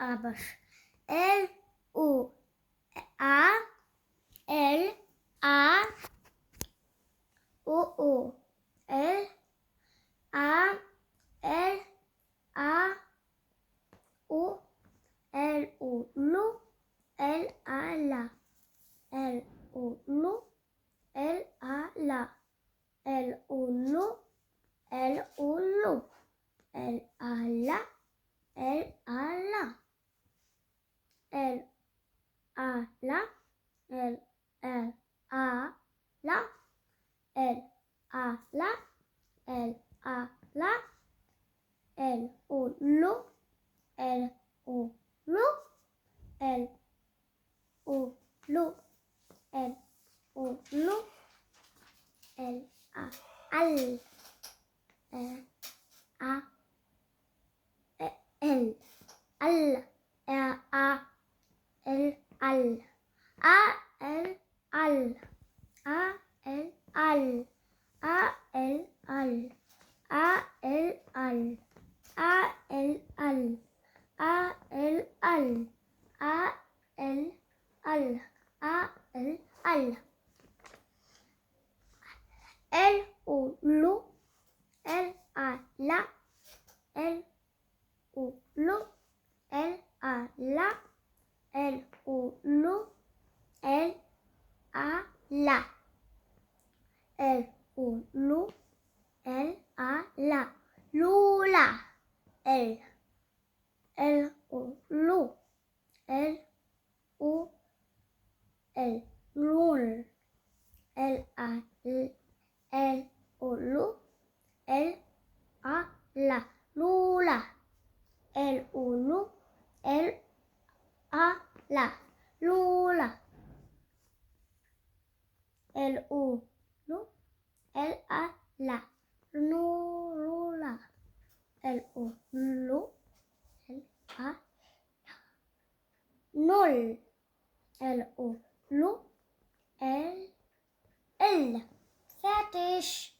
Arabisch. L-U-A, L-A, O-O, L-A, L-A, O, L-O, LO, L-A, LA, L-O, LO, L-A, LA, L-O, LO, L-O, LO, L-A, LA, L-A, LA, L-A, LA, L-A, LA, L-A, LA, L-A, LA, L-O, LO, L-O, LO, L-O, LO, L-O, LO, L-A, L, A, L, L, A, L, L, A, L, L, A, L, L, A, L, L, A, L, L, A, L, L, A, L, L, A, L, L, A, L, L, L, O, LO, L, A, LA, L, O, LO, L, A, LA, L, O, LO, L, A, LA, L, O, LO, L, A, LA, Lula, L, L, O, LO, L, O, L, LOL, L, A, L, L, O, LO, L, A, LA, Lula, L, O, LO, L, A, LA, Lula, L, O, LO, L, A, LA, Lula, L, O, LO, L, A, Nol, L, O, LO, L, L. Fertig.